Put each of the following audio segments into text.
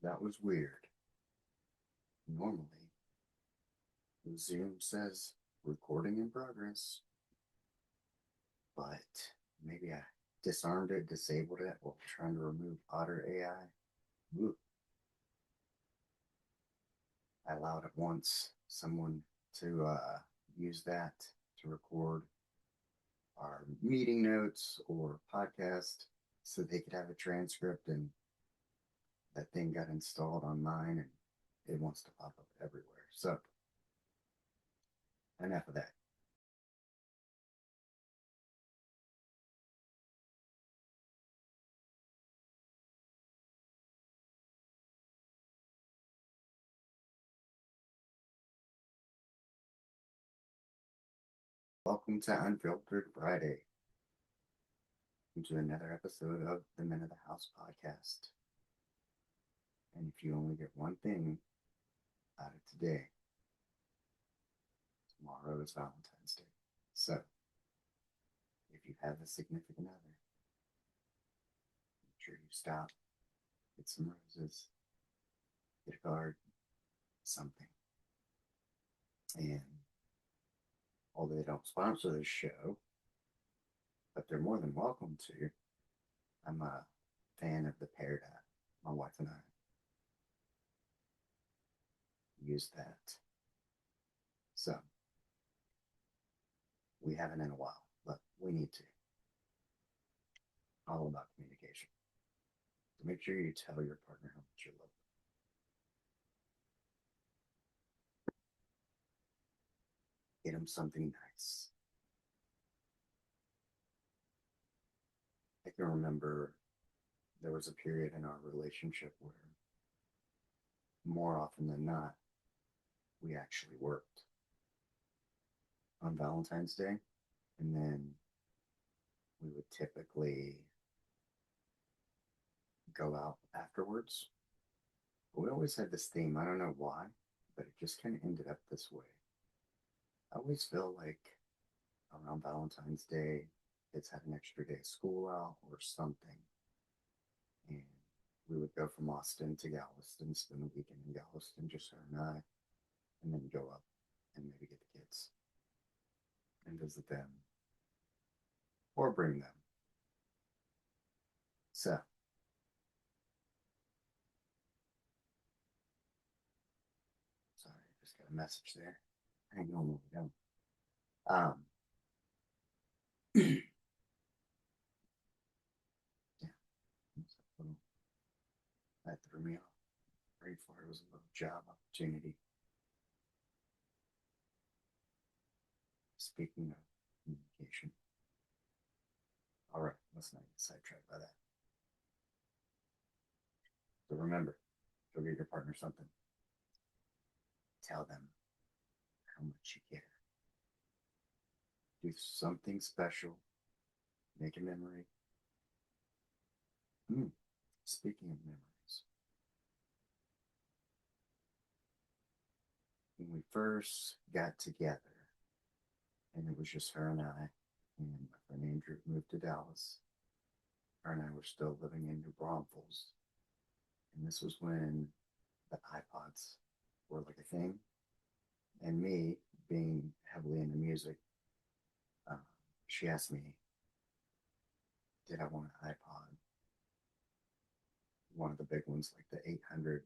That was weird. Normally, Zoom says recording in progress, but maybe I disarmed it, disabled it while trying to remove Otter AI. Ooh, I allowed it once someone to use that to record our meeting notes or podcast so they could have a transcript, and that thing got installed on mine and it wants to pop up everywhere. So, enough of that. Welcome to Unfiltered Friday, to another episode of the Men of the House podcast. And if you only get one thing out of today, tomorrow is Valentine's Day. So, if you have a significant other, make sure you stop, get some roses, get a card, something. And although they don't sponsor this show, but they're more than welcome to, I'm a fan of the Paired app. My wife and I use that. So, we haven't in a while, but we need to. All about communication. So make sure you tell your partner how much you love them. Get them something nice. I can remember there was a period in our relationship where more often than not, we actually worked on Valentine's Day. And then we would typically go out afterwards. But we always had this theme. I don't know why, but it just kind of ended up this way. I always feel like around Valentine's Day, kids had an extra day of school out or something. And we would go from Austin to Galveston, spend the weekend in Galveston, just her and I, and then go up and maybe get the kids and visit them or bring them. So, sorry, I just got a message there. Hang on, we go. Yeah, that threw me off. Prayed for it was a little job opportunity. Speaking of communication, all right, let's not get sidetracked by that. So remember, go get your partner something. Tell them how much you care. Do something special. Make a memory. Speaking of memories, when we first got together, and it was just her and I, and my friend Andrew moved to Dallas. Her and I were still living in New Braunfels, and this was when the iPods were like a thing. And me, being heavily into music, uh, she asked me, did I want an iPod? One of the big ones, like the 800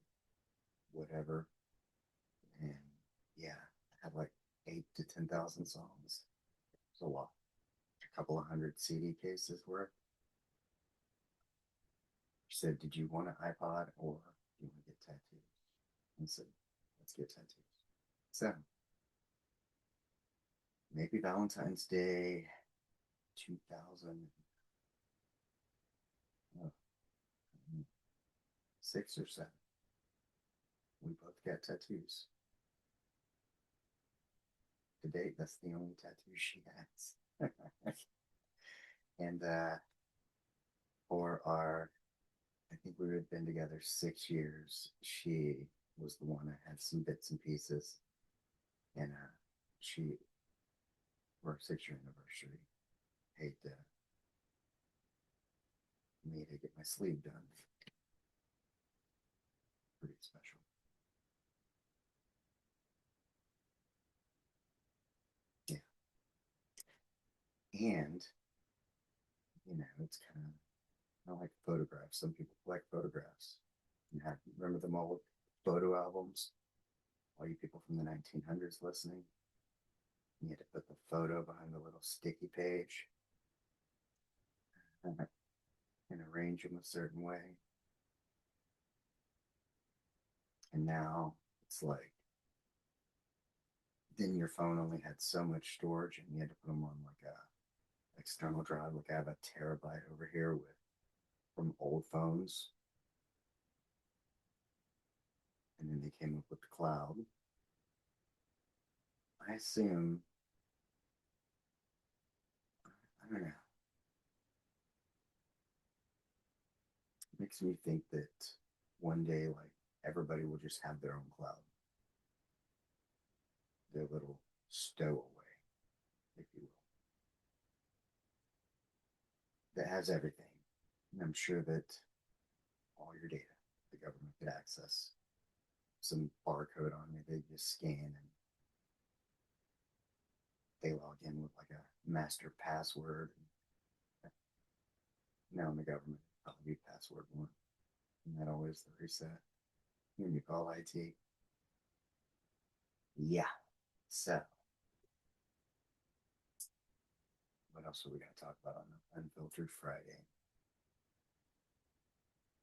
whatever. And yeah, I had like 8 to 10,000 songs. It's a lot. A couple of hundred CD cases worth. She said, did you want an iPod or do you want to get tattoos? I said, let's get tattoos. So maybe Valentine's Day 2006 or 7. We both got tattoos. To date, that's the only tattoo she has. And for our, I think we had been together 6 years. She was the one that had some bits and pieces. And she, for our 6 year anniversary, paid me to get my sleeve done. And, it's kind of like photographs. Some people collect photographs. Remember them old photo albums? All you people from the 1900s listening, you had to put the photo behind the little sticky page and arrange them a certain way. And now it's like, then your phone only had so much storage and you had to put them on like a external drive. Like I have a terabyte over here with from old phones. And then they came up with the cloud. I assume, I don't know, it makes me think that one day, like, everybody will just have their own cloud, their little stowaway, if you will, that has everything. And I'm sure that all your data, the government could access some barcode on it. They just scan and they log in with like a master password. Now in the government, probably be password one. And that always the reset when you call IT. Yeah. So, what else are we going to talk about on the Unfiltered Friday?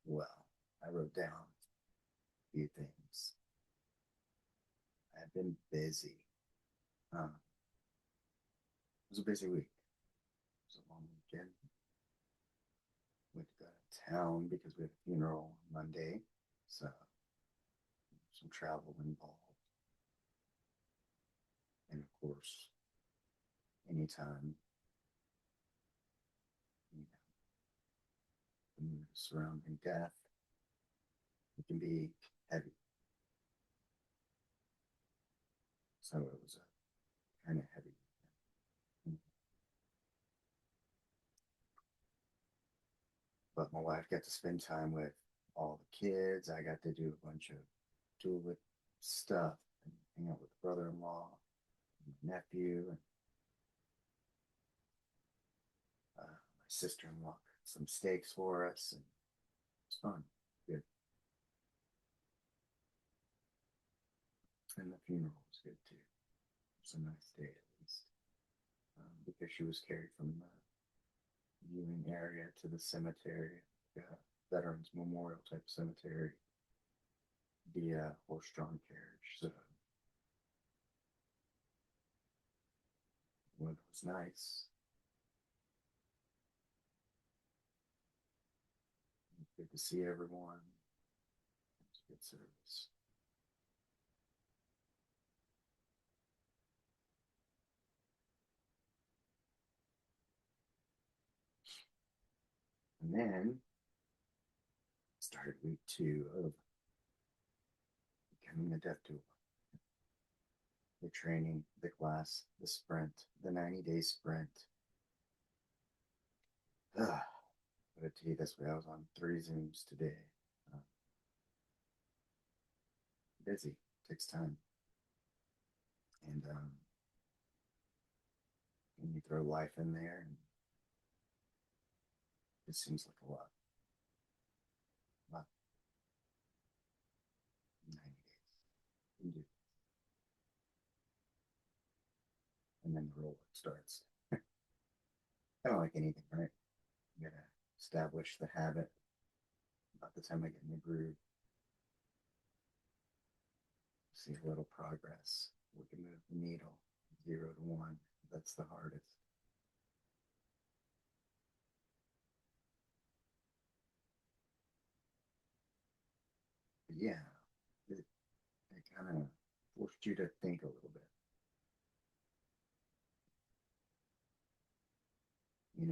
Well, I wrote down a few things. I've been busy. It was a busy week. It was a long weekend. We had to go to town because we had a funeral on Monday. So, some travel involved. And of course, anytime, you know, the news surrounding death, it can be heavy. So it was a kind of heavy weekend. But my wife got to spend time with all the kids. I got to do a bunch of Doula stuff and hang out with brother-in-law, and my nephew, and my sister-in-law cooked some steaks for us, and it was fun. Good. And the funeral was good too. It was a nice day at least, because she was carried from the viewing area to the cemetery, Veterans Memorial type cemetery, via horse-drawn carriage. So well, it was nice. It was good to see everyone. It was good service. And then started week 2 of becoming a death doula. The training, the class, the sprint, the 90-day sprint. Ugh. But I tell you this way, I was on 3 Zooms today. Uh, Busy, takes time. And when you throw life in there, and it seems like a lot. A lot. 90 days. You do. And then the roll starts. Kind of like anything, right? You gotta establish the habit. About the time I get in the groove, see a little progress. We can move the needle 0 to 1. That's the hardest. But yeah, it kind of forced you to think a little bit.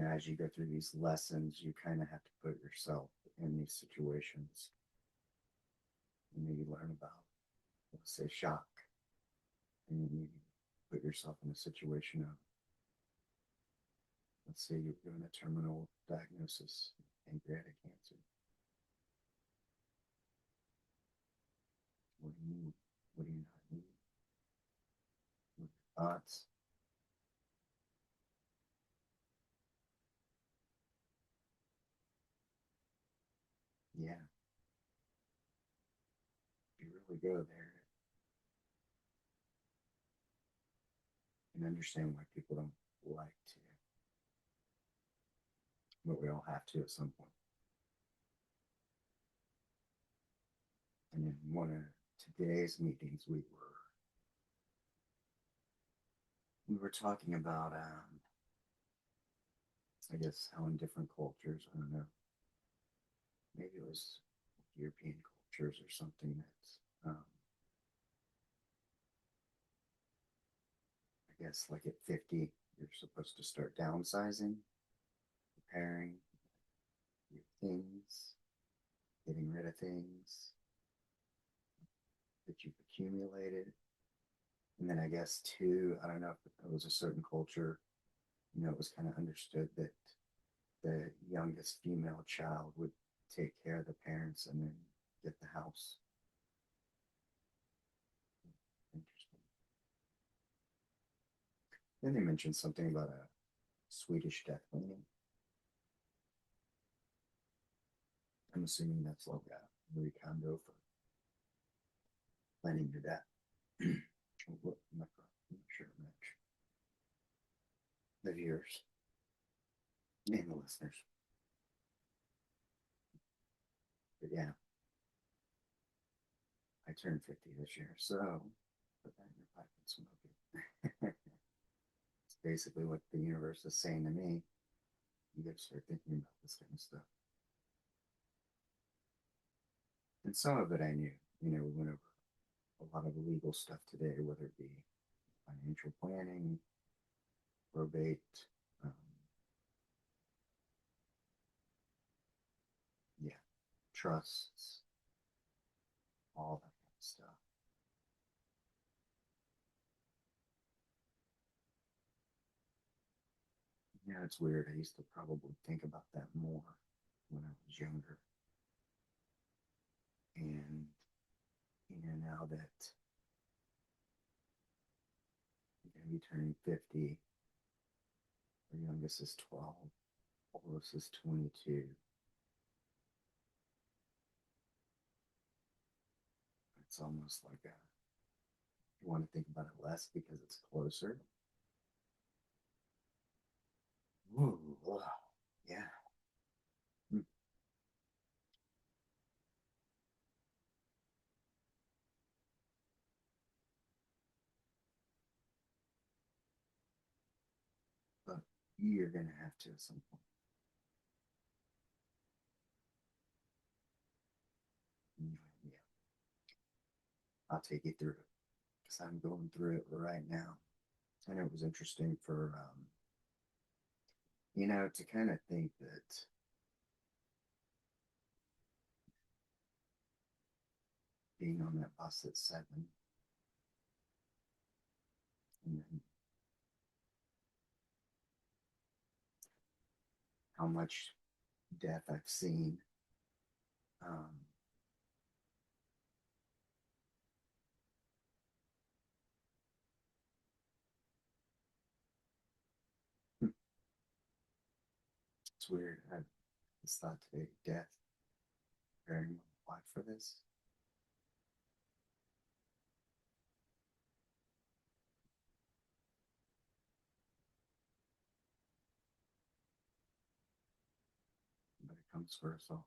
As you go through these lessons, you kind of have to put yourself in these situations. You learn about, let's say, shock, and you put yourself in a situation of, let's say, you're doing a terminal diagnosis, pancreatic cancer. What do you need? What do you not need? What are your thoughts? Yeah, if you really go there and understand why people don't like to, but we all have to at some point. And in one of today's meetings, we were talking about, I guess, how in different cultures, I don't know, maybe it was European cultures or something that's, I guess, like at 50, you're supposed to start downsizing, preparing your things, getting rid of things that you've accumulated. And then I guess too, I don't know if it was a certain culture, it was kind of understood that the youngest female child would take care of the parents and then get the house. Interesting. Then they mentioned something about a Swedish death cleaning. I'm assuming that's like a Marie Kondo for planning your death. I'm not sure much. The viewers and the listeners. But yeah, I turned 50 this year, so put that in your pipe and smoke it. It's basically what the universe is saying to me. You got to start thinking about this kind of stuff. And some of it I knew. We went over a lot of the legal stuff today, whether it be financial planning, probate, um, yeah, trusts, all that kind of stuff. It's weird. I used to probably think about that more when I was younger. And, now that I'm going to be turning 50, our youngest is 12, oldest is 22. It's almost like you want to think about it less because it's closer. Ooh, yeah. Hmm. But you're going to have to at some point. Yeah, I'll take you through it because I'm going through it right now. And it was interesting for, to kind of think that being on that bus at 7, and then how much death I've seen. Um, it's weird. I just thought today, death, preparing my life for this. But it comes for us all.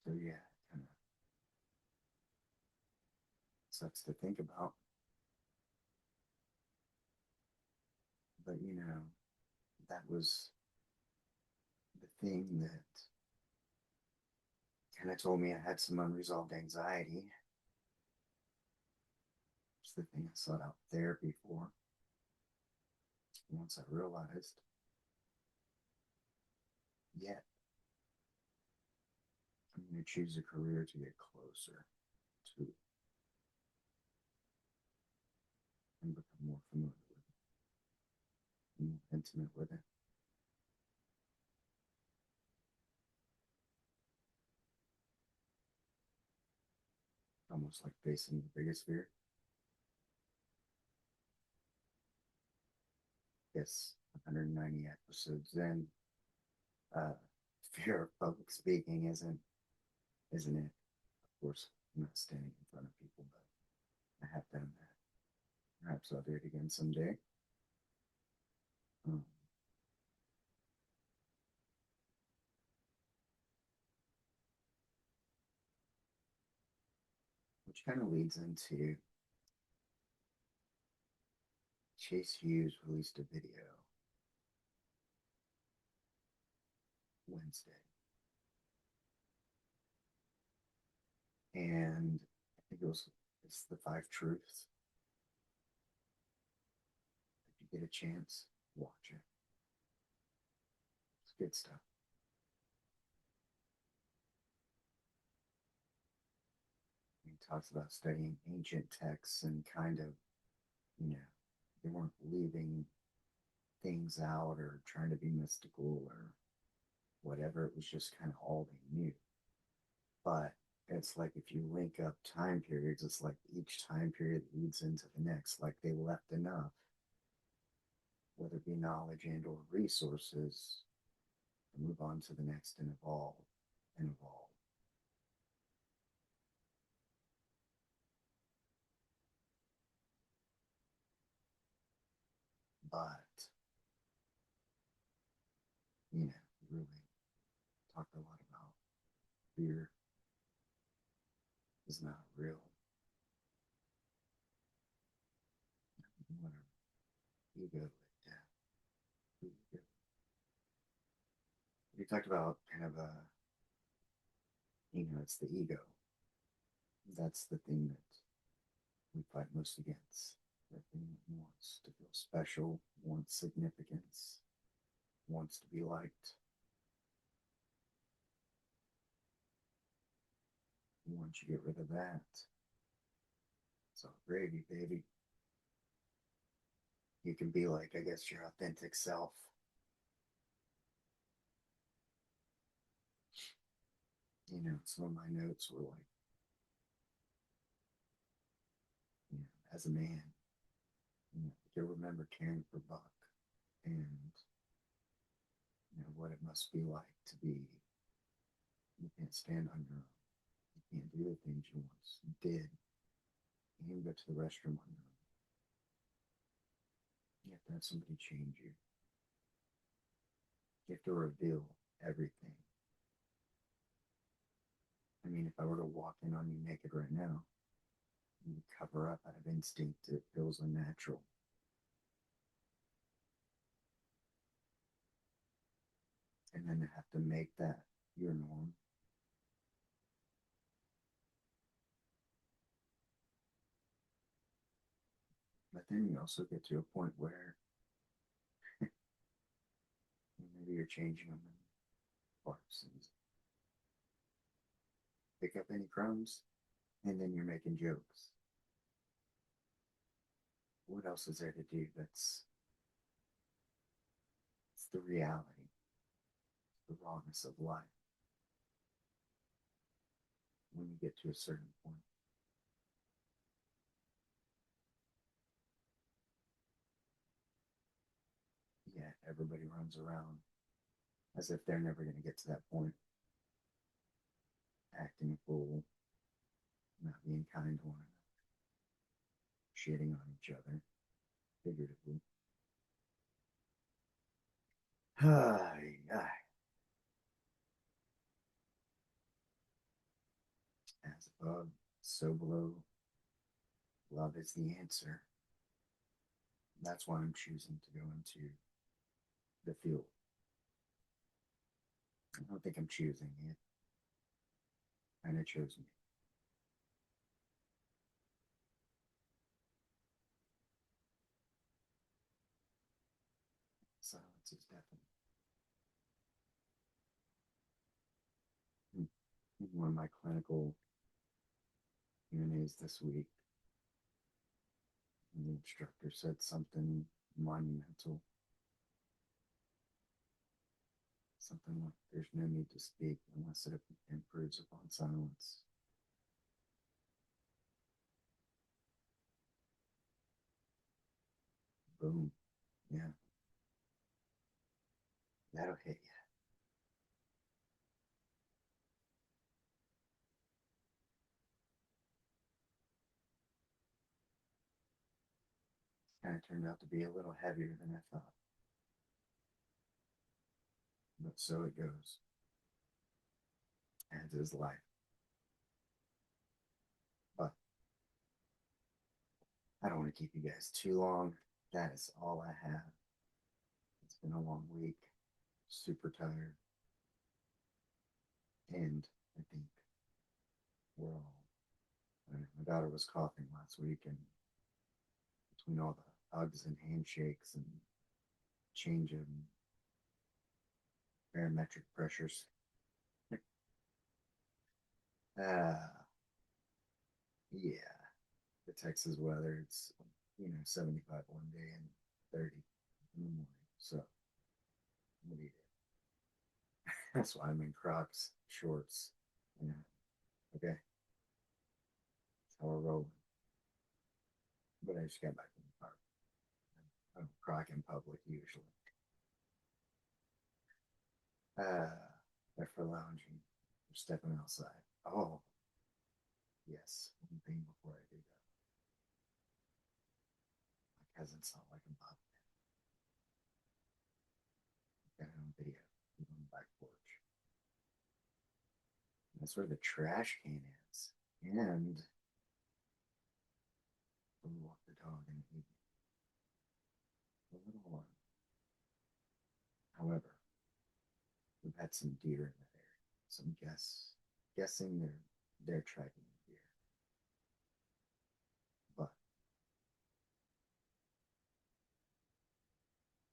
So yeah, kind of sucks to think about. But that was the thing that kind of told me I had some unresolved anxiety. It's the thing I sought out therapy for. Once I realized, yeah, I'm going to choose a career to get closer to and become more familiar with it, more intimate with it. Almost like facing the biggest fear. guess 190 episodes in. Uh, fear of public speaking isn't it? Of course, I'm not standing in front of people, but I have done that. Perhaps I'll do it again someday. Um, which kind of leads into Chase Hughes released a video Wednesday, and I think it's the five truths. If you get a chance, watch it. It's good stuff. He talks about studying ancient texts and kind of, you know, they weren't leaving things out or trying to be mystical or whatever. It was just kind of all they knew. But it's like if you link up time periods, it's like each time period leads into the next. Like they left enough, whether it be knowledge and or resources, to move on to the next and evolve and evolve. But, really talked a lot about fear is not real. Whatever. Ego, yeah. Ego. We talked about kind of it's the ego. That's the thing that we fight most against. The thing that wants to feel special, wants significance, wants to be liked. Once you get rid of that, it's all gravy, baby. You can be like, I guess, your authentic self. Some of my notes were like, as a man, you'll remember caring for Buck and, what it must be like to be, you can't stand on your own. You can't do the things you once did. You can go to the restroom on your own. You have to have somebody change you. You have to reveal everything. I mean, if I were to walk in on you naked right now, you cover up out of instinct. It feels unnatural. And then to have to make that your norm. But then you also get to a point where maybe you're changing them in parts and pick up any crumbs, and then you're making jokes. What else is there to do that's it's the reality, the rawness of life when you get to a certain point? Yeah, everybody runs around as if they're never going to get to that point, acting a fool, not being kind to one another, shitting on each other, figuratively. Ay, ay. As above, so below, love is the answer. That's why I'm choosing to go into the field. I don't think I'm choosing it, and it chose me. Silence is deafening. In one of my clinical Q&As this week, the instructor said something monumental. Something like, there's no need to speak unless it improves upon silence. Boom. Yeah. That'll hit you. Kind of turned out to be a little heavier than I thought, but so it goes, as is life. But I don't want to keep you guys too long. That is all I have. It's been a long week, super tired, and I think we're all. I mean, my daughter was coughing last week, and between all the hugs and handshakes and changing barometric pressures, uh, yeah, the Texas weather, it's 75 one day and 30 in the morning. So what do you do? That's why I'm in Crocs, shorts. You know, okay, that's how we're rolling. But I just got back in the car. I don't croc in public usually. But for lounging, or stepping outside. Oh, yes, one thing before I do that. My cousin saw like a bobcat. Got it on video. On the back porch. That's where the trash can is. And we walk the dog in the evening. A little one. However, we've had some deer in that area. So I'm guessing they're tracking the deer. But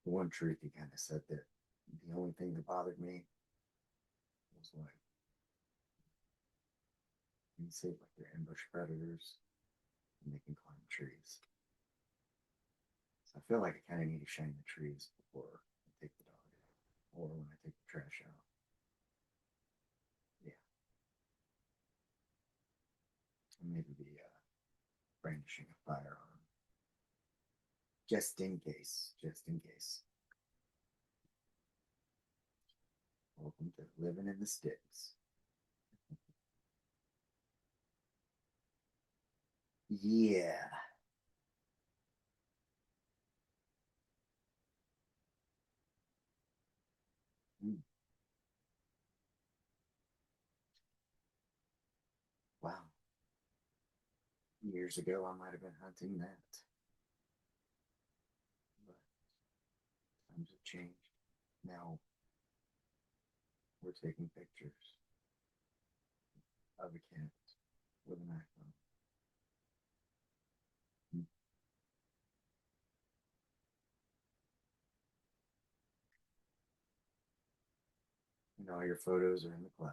the one truth he kind of said that the only thing that bothered me was like you say like they're ambush predators and they can climb trees. So I feel like I kind of need to shine the trees before I take the dog out or when I take the trash out. Yeah, and maybe be brandishing a firearm just in case. Just in case. Welcome to living in the sticks. Yeah. Mm, wow. Years ago, I might have been hunting that, but times have changed. Now we're taking pictures of a cat with an iPhone. Mm. And all your photos are in the cloud.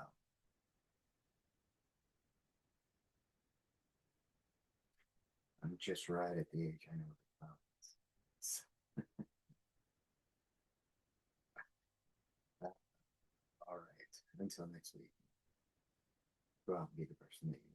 I'm just right at the age I know the cloud is. All right. Until next week, go out and be the person that you